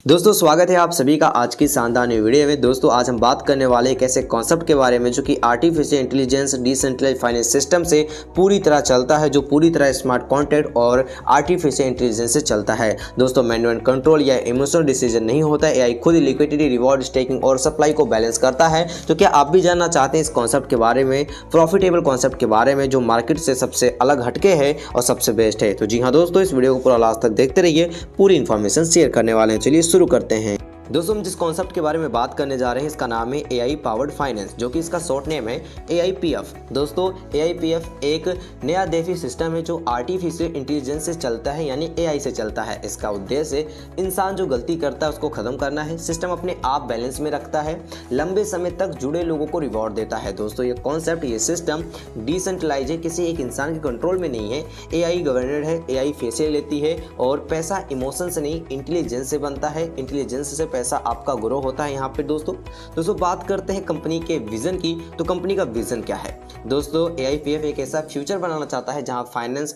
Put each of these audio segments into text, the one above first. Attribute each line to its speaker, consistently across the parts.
Speaker 1: दोस्तों स्वागत है आप सभी का आज की शानदार न्यू वीडियो में। दोस्तों आज हम बात करने वाले एक ऐसे कॉन्सेप्ट के बारे में जो कि artificial intelligence decentralised finance system से पूरी तरह चलता है, जो पूरी तरह स्मार्ट कॉन्ट्रैक्ट और आर्टिफिशियल इंटेलिजेंस से चलता है। दोस्तों मैनुअल कंट्रोल या इमोशनल डिसीजन नहीं होता है, एआई खुद लिक्विडिटी, रिवॉर्ड, स्टेकिंग और सप्लाई को बैलेंस करता है। तो क्या आप भी जानना चाहते हैं इस कॉन्सेप्ट के बारे में, प्रॉफिटेबल कॉन्सेप्ट के बारे में जो मार्केट से सबसे अलग हटके है और सबसे बेस्ट है? तो जी हाँ दोस्तों, इस वीडियो को पूरा लास्ट तक देखते रहिए, पूरी इन्फॉर्मेशन शेयर करने वाले हैं। चलिए शुरू करते हैं। दोस्तों हम जिस कॉन्सेप्ट के बारे में बात करने जा रहे हैं इसका नाम है एआई पावर्ड फाइनेंस, जो कि इसका शॉर्ट नेम है एआईपीएफ। दोस्तों एआईपीएफ एक नया देसी सिस्टम है जो आर्टिफिशियल इंटेलिजेंस से चलता है, यानी एआई से चलता है। इसका उद्देश्य इंसान जो गलती करता है उसको खत्म करना है। सिस्टम अपने आप बैलेंस में रखता है, लंबे समय तक जुड़े लोगों को रिवॉर्ड देता है। दोस्तों ये कॉन्सेप्ट, ये सिस्टम डिसेंट्रलाइज है, किसी एक इंसान के कंट्रोल में नहीं है। एआई गवर्नर है, एआई फैसले लेती है और पैसा इमोशन से नहीं इंटेलिजेंस से बनता है। इंटेलिजेंस से पैसा आपका ग्रो होता है। यहाँ पे दोस्तों बात करते हैं कंपनी के विजन की। तो कंपनी का विजन क्या है? दोस्तों एआईपीएफ एक ऐसा फ्यूचर बनाना चाहता है जहां फाइनेंस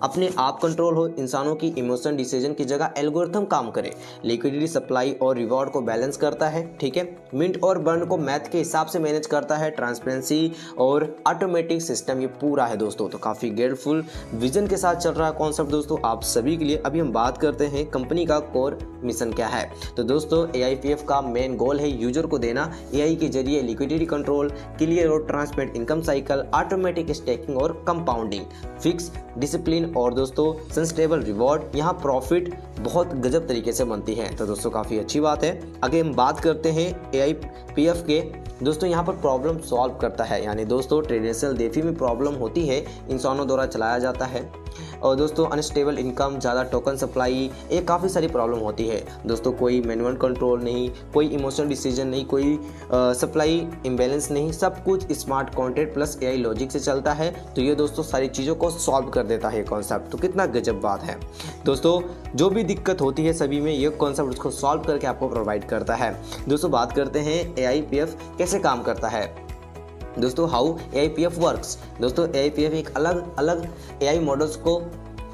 Speaker 1: अपने आप कंट्रोल हो, इंसानों की इमोशन डिसीजन की जगह एल्गोरिथम काम करे, लिक्विडिटी, सप्लाई और रिवॉर्ड को बैलेंस करता है, ठीक है, मिंट और बर्न को मैथ के हिसाब से मैनेज करता है, ट्रांसपेरेंसी और ऑटोमेटिक सिस्टम ये पूरा है दोस्तों। तो काफ़ी ग्रेटफुल विजन के साथ चल रहा है कॉन्सेप्ट दोस्तों आप सभी के लिए। अभी हम बात करते हैं कंपनी का कोर मिशन क्या है। तो दोस्तों एआईपीएफ का मेन गोल है यूजर को देना एआई के जरिए लिक्विडिटी कंट्रोल, क्लियर और transparent income cycle, automatic staking और कंपाउंडिंग, फिक्स डिसिप्लिन और दोस्तों सस्टेनेबल रिवॉर्ड। यहाँ प्रॉफिट बहुत गजब तरीके से बनती है। तो दोस्तों काफ़ी अच्छी बात है। आगे हम बात करते हैं एआईपीएफ के। दोस्तों यहाँ पर प्रॉब्लम सॉल्व करता है, यानी दोस्तों ट्रेडिशनल देफी में प्रॉब्लम होती है, इंसानों द्वारा चलाया जाता है। और दोस्तों अनस्टेबल इनकम, ज़्यादा टोकन सप्लाई, ये काफ़ी सारी प्रॉब्लम होती है। दोस्तों कोई मैनुअल कंट्रोल नहीं, कोई इमोशनल डिसीजन नहीं, कोई सप्लाई इम्बैलेंस नहीं, सब कुछ smart contract plus AI logic से चलता है। तो ये दोस्तों सारी चीज़ों को सॉल्व कर देता है कॉन्सेप्ट। तो कितना गजब बात है दोस्तों। जो भी दिक्कत होती है सभी में ये कॉन्सेप्ट उसको सॉल्व करके आपको प्रोवाइड करता है। दोस्तों बात करते हैं एआईपीएफ कैसे काम करता है। दोस्तों हाउ एआईपीएफ वर्क्स। दोस्तों एआईपीएफ एक अलग अलग एआई मॉडल्स को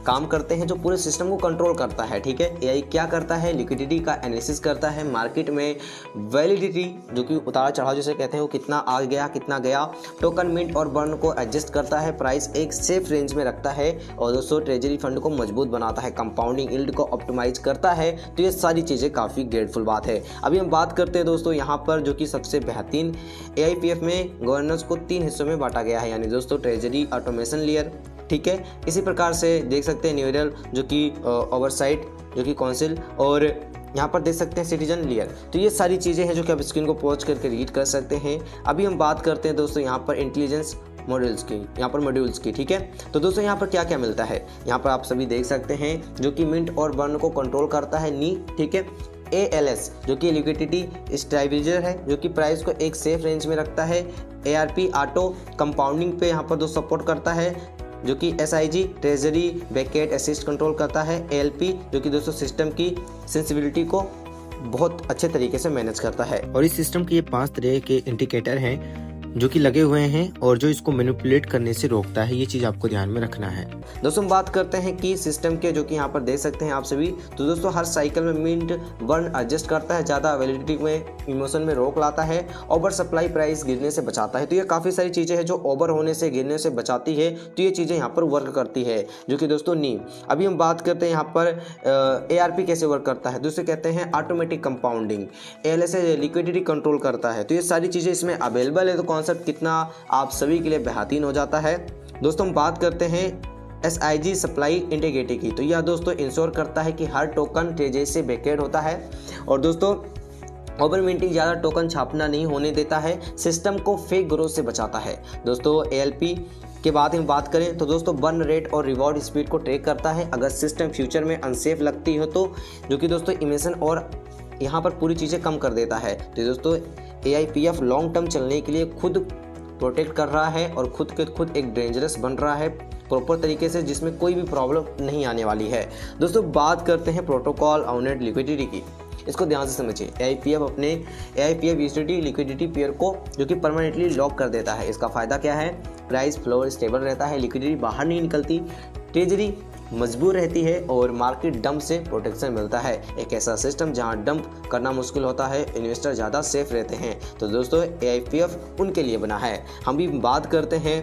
Speaker 1: काम करते हैं जो पूरे सिस्टम को कंट्रोल करता है, ठीक है। एआई क्या करता है? लिक्विडिटी का एनालिसिस करता है, मार्केट में वैलिडिटी जो कि उतार चढ़ाव जिसे कहते हैं वो कितना आ गया कितना गया, टोकन मिंट और बर्न को एडजस्ट करता है, प्राइस एक सेफ रेंज में रखता है और दोस्तों ट्रेजरी फंड को मजबूत बनाता है, कंपाउंडिंग यील्ड को ऑप्टिमाइज करता है। तो ये सारी चीज़ें काफ़ी ग्रेटफुल बात है। अभी हम बात करते हैं दोस्तों यहाँ पर जो कि सबसे बेहतरीन एआईपीएफ में गवर्नेंस को 3 हिस्सों में बांटा गया है, यानी दोस्तों ट्रेजरी, ऑटोमेशन लेयर, ठीक है। इसी प्रकार से देख सकते हैं न्यूरल जो कि ओवरसाइट जो कि काउंसिल, और यहाँ पर देख सकते हैं सिटीजन लेयर। तो ये सारी चीज़ें हैं जो कि आप स्क्रीन को पॉज करके रीड कर सकते हैं। अभी हम बात करते हैं दोस्तों यहाँ पर इंटेलिजेंस मॉड्यूल्स की, यहाँ पर मॉड्यूल्स की, ठीक है। तो दोस्तों यहाँ पर क्या क्या मिलता है, यहाँ पर आप सभी देख सकते हैं जो कि मिंट और बर्न को कंट्रोल करता है, नी, ठीक है। ALS जो कि लिक्विडिटी स्टेबलाइजर है जो कि प्राइस को एक सेफ रेंज में रखता है। ARP ऑटो कंपाउंडिंग पे यहाँ पर दोस्तों सपोर्ट करता है, जो कि SIG treasury baked assist control करता है। ALP जो कि दोस्तों सिस्टम की सेंसिबिलिटी को बहुत अच्छे तरीके से मैनेज करता है। और इस सिस्टम के ये 5 तरह के इंडिकेटर हैं जो कि लगे हुए हैं और जो इसको मैनिपुलेट करने से रोकता है। ये चीज़ आपको ध्यान में रखना है। दोस्तों हम बात करते हैं कि सिस्टम के, जो कि यहाँ पर देख सकते हैं आप सभी। तो दोस्तों हर साइकिल में मिंट बर्न एडजस्ट करता है, ज़्यादा वैलिडिटी में इमोशन में रोक लाता है, ओवर सप्लाई प्राइस गिरने से बचाता है। तो ये काफ़ी सारी चीज़ें हैं जो ओवर होने से, गिरने से बचाती है। तो ये चीज़ें यहाँ पर वर्क करती है जो कि दोस्तों नी। अभी हम बात करते हैं यहाँ पर ARP कैसे वर्क करता है। दूसरे कहते हैं automatic compounding. ALS liquidity control करता है। तो ये सारी चीज़ें इसमें अवेलेबल है। तो कॉन्सेप्ट कितना आप सभी के लिए बेहतरीन हो जाता है। दोस्तों हम बात करते हैं SIG सप्लाई इंटीग्रिटी की। तो यह दोस्तों इंश्योर करता है कि हर टोकन ट्रेजरी से बैकेट होता है और दोस्तों ओवर मिंटिंग, ज़्यादा टोकन छापना नहीं होने देता है, सिस्टम को फेक ग्रोथ से बचाता है। दोस्तों ALP के बाद हम बात करें तो दोस्तों बर्न रेट और रिवॉर्ड स्पीड को ट्रैक करता है अगर सिस्टम फ्यूचर में अनसेफ लगती हो तो, जो कि दोस्तों इमिशन और यहाँ पर पूरी चीज़ें कम कर देता है। तो दोस्तों AIPF लॉन्ग टर्म चलने के लिए खुद प्रोटेक्ट कर रहा है और खुद के खुद एक डेंजरस बन रहा है प्रॉपर तरीके से, जिसमें कोई भी प्रॉब्लम नहीं आने वाली है। दोस्तों बात करते हैं प्रोटोकॉल ऑनरेट लिक्विडिटी की। इसको ध्यान से समझिए। AIPF यूटिलिटी लिक्विडिटी पेयर को जो कि परमानेंटली लॉक कर देता है। इसका फ़ायदा क्या है? प्राइस फ्लोर स्टेबल रहता है, लिक्विडिटी बाहर नहीं निकलती, ट्रेजरी मजबूत रहती है और मार्केट डंप से प्रोटेक्शन मिलता है। एक ऐसा सिस्टम जहां डंप करना मुश्किल होता है, इन्वेस्टर ज़्यादा सेफ रहते हैं। तो दोस्तों AIPF उनके लिए बना है। हम भी बात करते हैं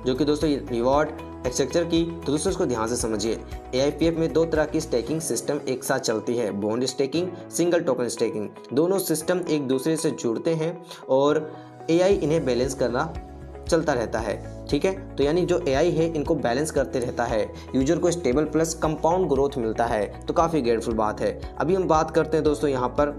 Speaker 1: जो कि दोस्तों रिवॉर्ड स्ट्रक्चर की, तो दोस्तों इसको ध्यान से समझिए। AIPF में 2 तरह की स्टेकिंग सिस्टम एक साथ चलती है, bond staking, single token staking. दोनों सिस्टम एक दूसरे से जुड़ते हैं और AI इन्हें बैलेंस करना चलता रहता है। ठीक है, तो यानी जो AI है इनको बैलेंस करते रहता है। यूजर को स्टेबल प्लस कंपाउंड ग्रोथ मिलता है, तो काफ़ी ग्रेटफुल बात है। अभी हम बात करते हैं दोस्तों यहाँ पर,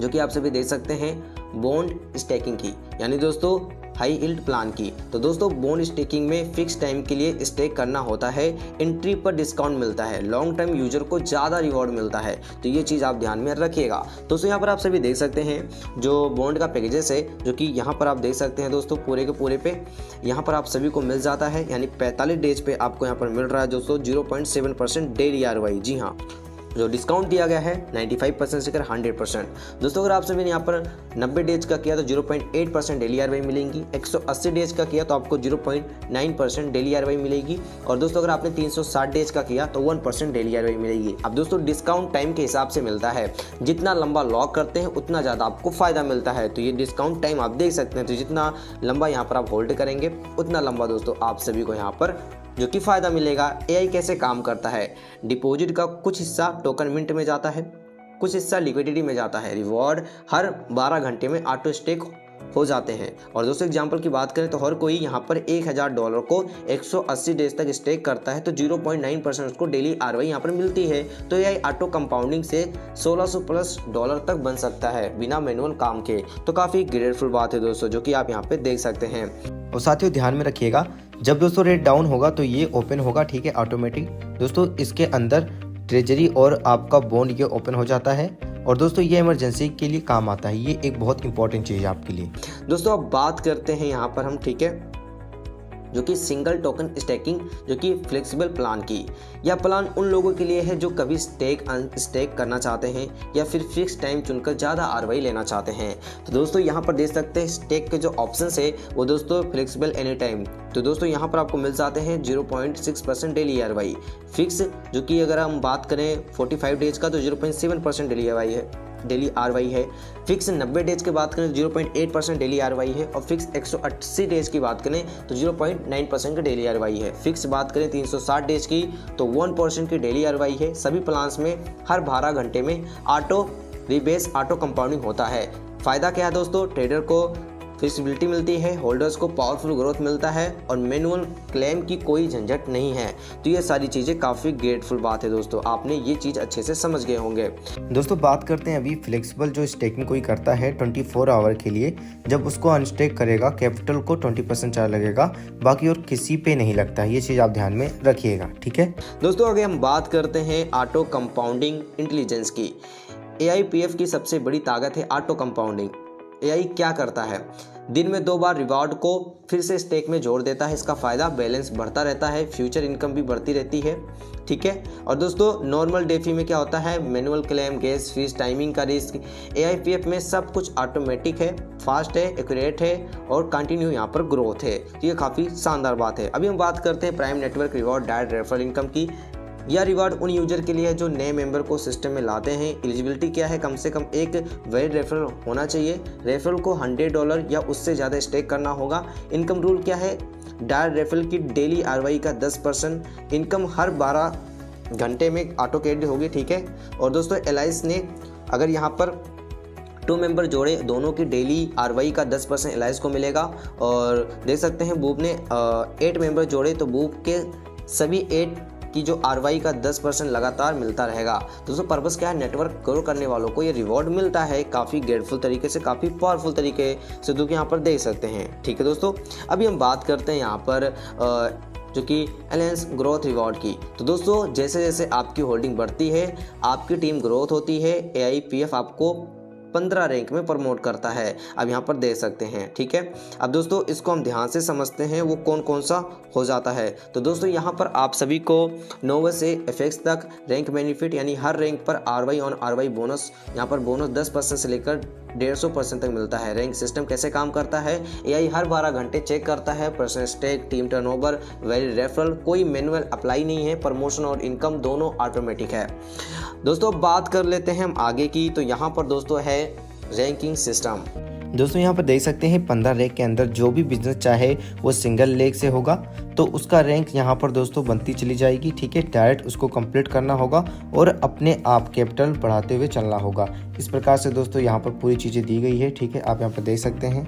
Speaker 1: जो कि आप सभी देख सकते हैं, बॉन्ड स्टेकिंग की, यानी दोस्तों हाई यील्ड प्लान की। तो दोस्तों बॉन्ड स्टेकिंग में फिक्स टाइम के लिए स्टेक करना होता है, एंट्री पर डिस्काउंट मिलता है, लॉन्ग टर्म यूजर को ज़्यादा रिवॉर्ड मिलता है। तो ये चीज़ आप ध्यान में रखिएगा। दोस्तों यहाँ पर आप सभी देख सकते हैं जो बॉन्ड का पैकेजेस है, जो कि यहाँ पर आप देख सकते हैं दोस्तों पूरे के पूरे पे यहाँ पर आप सभी को मिल जाता है, यानी 45 डेज पे आपको यहाँ पर मिल रहा है दोस्तों 0.7% डेली ROI। जी हाँ, जो डिस्काउंट दिया गया है 95% से कर 100%। दोस्तों अगर आप सभी ने यहाँ पर 90 डेज का किया तो 0.8% डेली ROI मिलेंगी, 180 डेज का किया तो आपको 0.9% डेली ROI मिलेगी, और दोस्तों अगर आपने 360 डेज का किया तो 1% डेली ROI मिलेगी। अब दोस्तों डिस्काउंट टाइम के हिसाब से मिलता है, जितना लंबा लॉक करते हैं उतना ज़्यादा आपको फ़ायदा मिलता है। तो ये डिस्काउंट टाइम आप देख सकते हैं, तो जितना लंबा यहाँ पर आप होल्ड करेंगे उतना लंबा दोस्तों आप सभी को यहाँ पर जो कि फ़ायदा मिलेगा। AI कैसे काम करता है, डिपॉजिट का कुछ हिस्सा टोकन मिंट में जाता है, कुछ हिस्सा लिक्विडिटी में जाता है, रिवॉर्ड हर 12 घंटे में ऑटो स्टेक हो जाते हैं। और दोस्तों एग्जांपल की बात करें तो हर कोई यहाँ पर $1000 को 180 डेज तक स्टेक करता है, तो 0.9% उसको डेली ROI यहाँ पर मिलती है। तो AI ऑटो कंपाउंडिंग से $1600+ तक बन सकता है बिना मैनुअल काम के। तो काफ़ी ग्रेटफुल बात है दोस्तों, जो कि आप यहाँ पे देख सकते हैं।
Speaker 2: और साथियों ध्यान में रखिएगा, जब दोस्तों रेट डाउन होगा तो ये ओपन होगा, ठीक है, ऑटोमेटिक। दोस्तों इसके अंदर ट्रेजरी और आपका बॉन्ड ये ओपन हो जाता है, और दोस्तों ये इमरजेंसी के लिए काम आता है। ये एक बहुत इंपॉर्टेंट चीज़ है आपके लिए।
Speaker 1: दोस्तों अब बात करते हैं यहाँ पर हम, ठीक है, जो कि सिंगल टोकन स्टेकिंग, जो कि फ्लेक्सिबल प्लान की। यह प्लान उन लोगों के लिए है जो कभी स्टेक अनस्टेक करना चाहते हैं या फिर फिक्स टाइम चुनकर ज़्यादा ROI लेना चाहते हैं। तो दोस्तों यहाँ पर देख सकते हैं स्टेक के जो ऑप्शंस है वो दोस्तों फ्लेक्सिबल एनी टाइम। तो दोस्तों यहाँ पर आपको मिल जाते हैं 0.6% डेली ROI। फिक्स जो कि अगर हम बात करें 45 डेज का तो 0.7% डेली ROI है। फिक्स 90 डेज की बात करें 0.8% डेली ROI है, और फिक्स 180 डेज की बात करें तो 0.9% का डेली ROI है। फिक्स बात करें 360 डेज की तो 1% की डेली ROI है। सभी प्लान्स में हर 12 घंटे में ऑटो रिबेस ऑटो कंपाउंडिंग होता है। फ़ायदा क्या है दोस्तों, ट्रेडर को फ्लेक्सिबिलिटी मिलती है, होल्डर्स को पावरफुल ग्रोथ मिलता है, और मैनुअल क्लेम की कोई झंझट नहीं है। तो ये सारी चीज़ें काफ़ी ग्रेटफुल बात है दोस्तों, आपने ये चीज़ अच्छे से समझ गए होंगे।
Speaker 2: दोस्तों बात करते हैं अभी फ्लेक्सिबल जो स्टेकिंग कोई करता है 24 आवर के लिए, जब उसको अनस्टेक करेगा कैपिटल को 20% चार्ज लगेगा, बाकी और किसी पे नहीं लगता। ये चीज़ आप ध्यान में रखिएगा, ठीक है
Speaker 1: दोस्तों। अगर हम बात करते हैं ऑटो कंपाउंडिंग इंटेलिजेंस की, AIPF की सबसे बड़ी ताकत है ऑटो कंपाउंडिंग। AI क्या करता है, दिन में 2 बार रिवॉर्ड को फिर से स्टेक में जोड़ देता है। इसका फ़ायदा बैलेंस बढ़ता रहता है, फ्यूचर इनकम भी बढ़ती रहती है, ठीक है। और दोस्तों नॉर्मल डेफी में क्या होता है, manual claim, gas fees, timing का रिस्क। AIPF में सब कुछ ऑटोमेटिक है, फास्ट है, एक्यूरेट है, और कंटिन्यू यहाँ पर ग्रोथ है। तो ये काफ़ी शानदार बात है। अभी हम बात करते हैं prime network reward direct referral income की। यह रिवार्ड उन यूजर के लिए है जो नए मेंबर को सिस्टम में लाते हैं। एलिजिबिलिटी क्या है, कम से कम एक वैलिड रेफरल होना चाहिए, रेफरल को $100 या उससे ज़्यादा स्टेक करना होगा। इनकम रूल क्या है, डायरेक्ट रेफरल की डेली ROI का 10%, इनकम हर 12 घंटे में ऑटो क्रेडिट होगी, ठीक है। और दोस्तों एलाइस ने अगर यहाँ पर 2 मेंबर जोड़े, दोनों की डेली ROI का 10% एलाइस को मिलेगा। और देख सकते हैं बूब ने 8 मेंबर जोड़े तो बूब के सभी 8 की जो ROI का 10% लगातार मिलता रहेगा। दोस्तों पर्पस क्या है, नेटवर्क ग्रो करने वालों को ये रिवॉर्ड मिलता है काफ़ी ग्रेटफुल तरीके से, काफ़ी पावरफुल तरीके से, जो कि यहाँ पर देख सकते हैं, ठीक है दोस्तों। अभी हम बात करते हैं यहाँ पर जो कि अलायंस ग्रोथ रिवॉर्ड की। तो दोस्तों जैसे जैसे आपकी होल्डिंग बढ़ती है, आपकी टीम ग्रोथ होती है, AIPF आपको 15 रैंक में प्रमोट करता है। अब यहाँ पर देख सकते हैं, ठीक है। अब दोस्तों इसको हम ध्यान से समझते हैं वो कौन कौन सा हो जाता है। तो दोस्तों यहाँ पर आप सभी को 9 से FX तक रैंक बेनिफिट, यानी हर रैंक पर ROI ऑन ROI बोनस, यहाँ पर बोनस 10% से लेकर 150% तक मिलता है। रैंक सिस्टम कैसे काम करता है? एआई हर 12 घंटे चेक करता है personal stake, team turnover, valid referral, कोई मैनुअल अप्लाई नहीं है। प्रमोशन और इनकम दोनों ऑटोमेटिक है। दोस्तों बात कर लेते हैं हम आगे की। तो यहाँ पर दोस्तों है रैंकिंग सिस्टम।
Speaker 2: दोस्तों यहाँ पर देख सकते हैं 15 रैंक के अंदर जो भी बिजनेस चाहे वो सिंगल लेग से होगा तो उसका रैंक यहाँ पर दोस्तों बनती चली जाएगी। ठीक है, डायरेक्ट उसको कंप्लीट करना होगा और अपने आप कैपिटल बढ़ाते हुए चलना होगा। इस प्रकार से दोस्तों यहाँ पर पूरी चीज़ें दी गई है। ठीक है, आप यहाँ पर देख सकते हैं।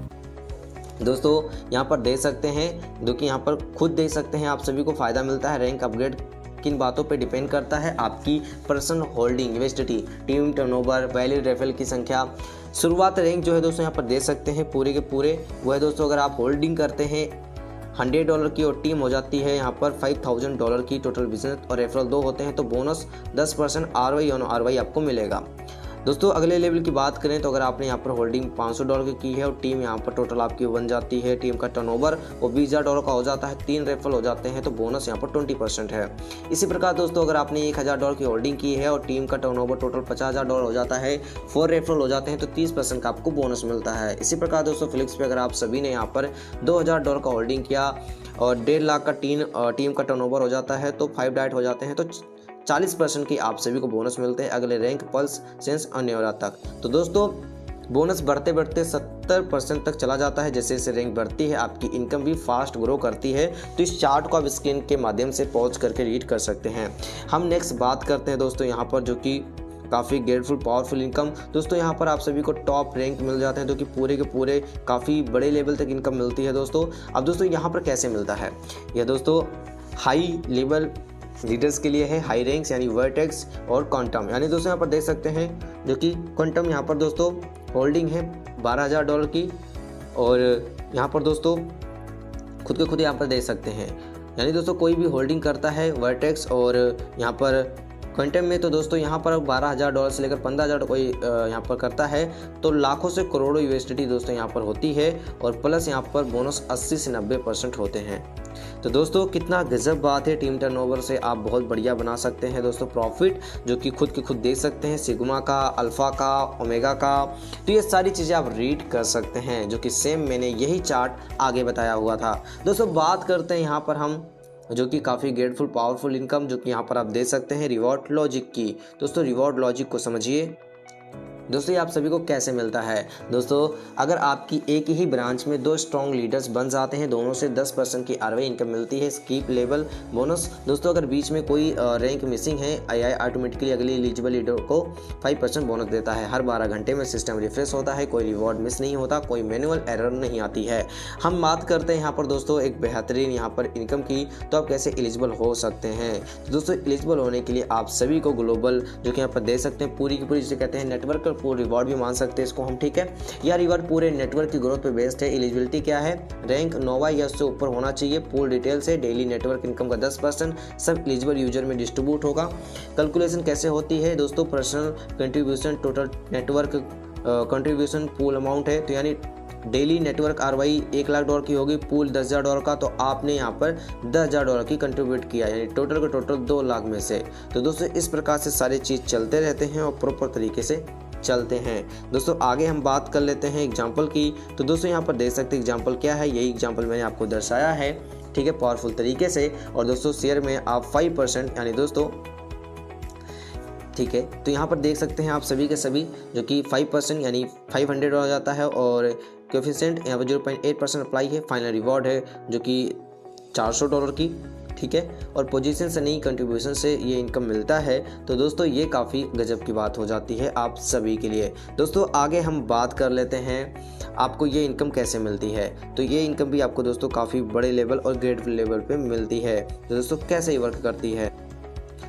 Speaker 1: दोस्तों यहाँ पर देख सकते हैं, जो कि यहाँ पर खुद देख सकते हैं, आप सभी को फ़ायदा मिलता है। रैंक अपग्रेड किन बातों पे डिपेंड करता है? आपकी personal holding, USDT, team turnover, valid referral की संख्या। शुरुआत रैंक जो है दोस्तों यहाँ पर देख सकते हैं पूरे के पूरे वो है दोस्तों, अगर आप होल्डिंग करते हैं $100 की और टीम हो जाती है यहाँ पर $5000 की टोटल बिजनेस और रेफरल 2 होते हैं तो बोनस 10% ROI ऑन ROI आपको मिलेगा। दोस्तों अगले लेवल की बात करें तो अगर आपने यहाँ पर होल्डिंग $500 की है और टीम यहाँ पर टोटल आपकी बन जाती है, टीम का टर्नओवर वो $20000 का हो जाता है, 3 रेफरल हो जाते हैं तो बोनस यहाँ पर 20% है। इसी प्रकार दोस्तों अगर आपने $1000 की होल्डिंग की है और टीम का टर्नओवर टोटल $50000 हो जाता है, 4 रेफरल हो जाते हैं तो 30% का आपको बोनस मिलता है। इसी प्रकार दोस्तों फ्लिक्स पे अगर आप सभी ने यहाँ पर $2000 का होल्डिंग किया और 1.5 लाख का टीम का टर्नओवर हो जाता है तो 5 डाइट हो जाते हैं तो 40% की आप सभी को बोनस मिलते हैं अगले रैंक पल्स सेंस अन्योरा तक। तो दोस्तों बोनस बढ़ते बढ़ते 70% तक चला जाता है। जैसे जैसे रैंक बढ़ती है आपकी इनकम भी फास्ट ग्रो करती है। तो इस चार्ट को आप स्क्रीन के माध्यम से पॉज करके रीड कर सकते हैं। हम नेक्स्ट बात करते हैं दोस्तों यहाँ पर, जो कि काफ़ी ग्रेटफुल पावरफुल इनकम। दोस्तों यहाँ पर आप सभी को टॉप रैंक मिल जाते हैं जो कि पूरे के पूरे काफ़ी बड़े लेवल तक इनकम मिलती है दोस्तों। अब दोस्तों यहाँ पर कैसे मिलता है? यह दोस्तों हाई लेवल लीडर्स के लिए है, हाई रैंक्स यानी वर्टेक्स और क्वांटम। यानी दोस्तों यहाँ पर देख सकते हैं जो कि क्वांटम यहाँ पर दोस्तों होल्डिंग है $12000 की और यहाँ पर दोस्तों खुद के खुद यहाँ पर देख सकते हैं। यानी दोस्तों कोई भी होल्डिंग करता है वर्टेक्स और यहाँ पर क्वांटम में तो दोस्तों यहाँ पर $12000 से लेकर $15000 कोई यहाँ पर करता है तो लाखों से करोड़ों USDT दोस्तों यहाँ पर होती है और प्लस यहाँ पर बोनस 80 से 90% होते हैं। तो दोस्तों कितना गजब बात है। टीम टर्नओवर से आप बहुत बढ़िया बना सकते हैं दोस्तों प्रॉफिट, जो कि खुद के खुद देख सकते हैं, सिग्मा का, अल्फा का, ओमेगा का। तो ये सारी चीज़ें आप रीड कर सकते हैं जो कि सेम मैंने यही चार्ट आगे बताया हुआ था। दोस्तों बात करते हैं यहाँ पर हम जो कि काफ़ी ग्रेटफुल पावरफुल इनकम, जो कि यहाँ पर आप देख सकते हैं रिवॉर्ड लॉजिक की। दोस्तों रिवॉर्ड लॉजिक को समझिए। दोस्तों ये आप सभी को कैसे मिलता है? दोस्तों अगर आपकी एक ही ब्रांच में 2 स्ट्रॉन्ग लीडर्स बन जाते हैं, दोनों से 10% की ROI इनकम मिलती है। Skip level bonus. दोस्तों अगर बीच में कोई रैंक मिसिंग है, AI ऑटोमेटिकली अगली एलिजिबल लीडर को 5% बोनस देता है। हर 12 घंटे में सिस्टम रिफ्रेश होता है, कोई रिवॉर्ड मिस नहीं होता, कोई मैनुअल एरर नहीं आती है। हम बात करते हैं यहाँ पर दोस्तों एक बेहतरीन यहाँ पर इनकम की, तो आप कैसे एलिजिबल हो सकते हैं। तो दोस्तों एलिजिबल होने के लिए आप सभी को ग्लोबल जो कि यहाँ पर देख सकते हैं पूरी की पूरी जिसे कहते हैं नेटवर्क पूरी रिवॉर्ड भी मान सकते हैं इसको हम। ठीक है, यह रिवॉर्ड पूरे नेटवर्क की ग्रोथ पे बेस्ड है। एलिजिबिलिटी क्या है? रैंक नोवा या उससे ऊपर होना चाहिए। पूल डिटेल से डेली नेटवर्क इनकम का 10% सब एलिजिबल यूजर में डिस्ट्रीब्यूट होगा। कैलकुलेशन कैसे होती है दोस्तों? Personal contribution total network contribution pool amount है, तो यानी डेली नेटवर्क ROI $1,00,000 की होगी, पूल $10,000 का, तो आपने यहाँ पर $10,000 की कंट्रीब्यूट किया, यानी टोटल का टोटल 2 लाख में से। तो दोस्तों इस प्रकार से सारी चीज़ चलते रहते हैं और प्रॉपर तरीके से चलते हैं। दोस्तों आगे हम बात कर लेते हैं एग्जाम्पल की। तो दोस्तों यहाँ पर देख सकते हैं एग्जाम्पल क्या है, यही एग्जाम्पल मैंने आपको दर्शाया है। ठीक है, पावरफुल तरीके से। और दोस्तों शेयर में आप 5% यानी दोस्तों ठीक है, तो यहाँ पर देख सकते हैं आप सभी के सभी जो कि 5% यानी 500 हो जाता है और कोएफिशिएंट यहाँ पर 0.8% अप्लाई है। फाइनल रिवॉर्ड है जो कि $400 की। ठीक है, और पोजीशन से नहीं कंट्रीब्यूशन से ये इनकम मिलता है। तो दोस्तों ये काफ़ी गजब की बात हो जाती है आप सभी के लिए। दोस्तों आगे हम बात कर लेते हैं आपको ये इनकम कैसे मिलती है। तो ये इनकम भी आपको दोस्तों काफ़ी बड़े लेवल और ग्रेट लेवल पे मिलती है। तो दोस्तों कैसे ये वर्क करती है,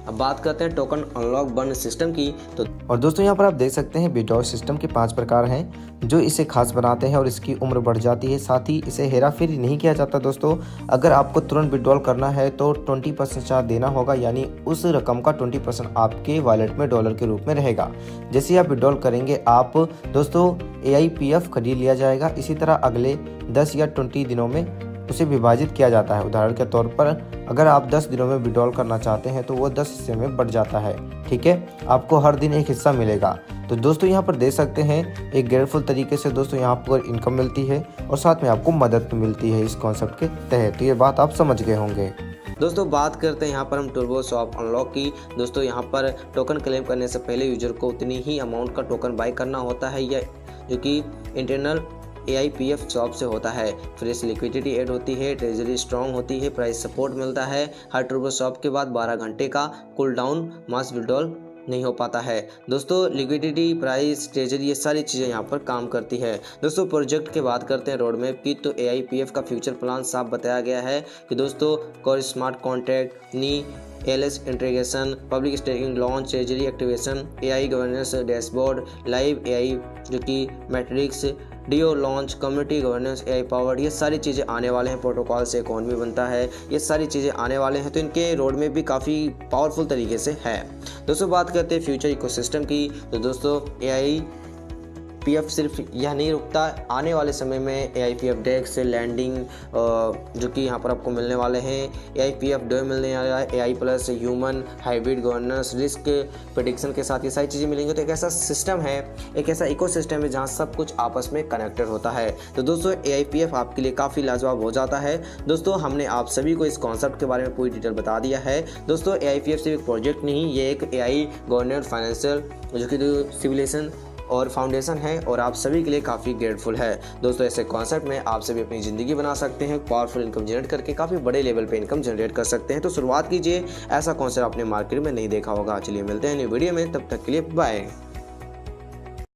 Speaker 1: अब बात करते हैं टोकन अनलॉक बर्न सिस्टम की। तो
Speaker 2: और दोस्तों यहाँ पर आप देख सकते हैं विड्रॉल सिस्टम के 5 प्रकार हैं जो इसे खास बनाते हैं और इसकी उम्र बढ़ जाती है। साथ ही इसे हेराफेरी नहीं किया जाता दोस्तों। अगर आपको तुरंत विड्रॉल करना है तो 20% चार्ज देना होगा, यानी उस रकम का 20% आपके वॉलेट में डॉलर के रूप में रहेगा। जैसे आप विड्रॉल करेंगे आप दोस्तों AIPF खरीद लिया जाएगा। इसी तरह अगले 10 या 20 दिनों में उसे विभाजित किया जाता है। उदाहरण के तौर पर अगर आप 10 दिनों में विड्रॉल करना चाहते हैं तो वो 10 हिस्से में बढ़ जाता है। ठीक है, आपको हर दिन एक हिस्सा मिलेगा। तो दोस्तों यहाँ पर देख सकते हैं एक ग्रेटफुल तरीके से दोस्तों यहाँ पर इनकम मिलती है और साथ में आपको मदद भी मिलती है इस कॉन्सेप्ट के तहत। तो ये बात आप समझ गए होंगे।
Speaker 1: दोस्तों बात करते हैं यहाँ पर हम टर्बो स्वैप अनलॉक की। दोस्तों यहाँ पर टोकन क्लेम करने से पहले यूजर को उतनी ही अमाउंट का टोकन बाय करना होता है, या जो कि इंटरनल AIPF स्वैप से होता है। फ्रेश लिक्विडिटी ऐड होती है, ट्रेजरी स्ट्रॉन्ग होती है, प्राइस सपोर्ट मिलता है। हर टर्बो स्वैप के बाद 12 घंटे का कूल डाउन, मास विड्रॉल नहीं हो पाता है। दोस्तों लिक्विडिटी, प्राइस, ट्रेजरी, ये सारी चीज़ें यहाँ पर काम करती है। दोस्तों प्रोजेक्ट की बात करते हैं रोड मैप की, तो AIPF का फ्यूचर प्लान साफ बताया गया है कि दोस्तों कोर स्मार्ट कॉन्ट्रैक्ट, नी LS integration, public staking launch, treasury activation, AI governance dashboard, live AI जो कि matrix, DO launch, community governance, AI powered, ये सारी चीज़ें आने वाले हैं। प्रोटोकॉल से इकोनॉमी बनता है, ये सारी चीज़ें आने वाले हैं। तो इनके रोड में भी काफ़ी पावरफुल तरीके से है। दोस्तों बात करते हैं फ्यूचर इकोसिस्टम की, तो दोस्तों AIPF सिर्फ यह नहीं रुकता, आने वाले समय में AIPF डेक्स, लैंडिंग जो कि यहाँ पर आपको मिलने वाले हैं, AIPF डो मिलने वाला है, AI plus human hybrid governance, risk prediction के साथ ये सारी चीज़ें मिलेंगी। तो एक ऐसा सिस्टम है, एक ऐसा इकोसिस्टम है जहाँ सब कुछ आपस में कनेक्टेड होता है। तो दोस्तों AIPF आपके लिए काफ़ी लाजवाब हो जाता है। दोस्तों हमने आप सभी को इस कॉन्सेप्ट के बारे में पूरी डिटेल बता दिया है। दोस्तों AIPF सिर्फ एक प्रोजेक्ट नहीं, ये एक AI गवर्नेंस फाइनेंशियल जो कि सिविलाइजेशन और फाउंडेशन है, और आप सभी के लिए काफ़ी ग्रेटफुल है। दोस्तों ऐसे कॉन्सेप्ट में आप सभी अपनी ज़िंदगी बना सकते हैं, पावरफुल इनकम जनरेट करके काफ़ी बड़े लेवल पे इनकम जनरेट कर सकते हैं। तो शुरुआत कीजिए, ऐसा कॉन्सेप्ट आपने मार्केट में नहीं देखा होगा। चलिए मिलते हैं न्यू वीडियो में, तब तक के लिए बाय।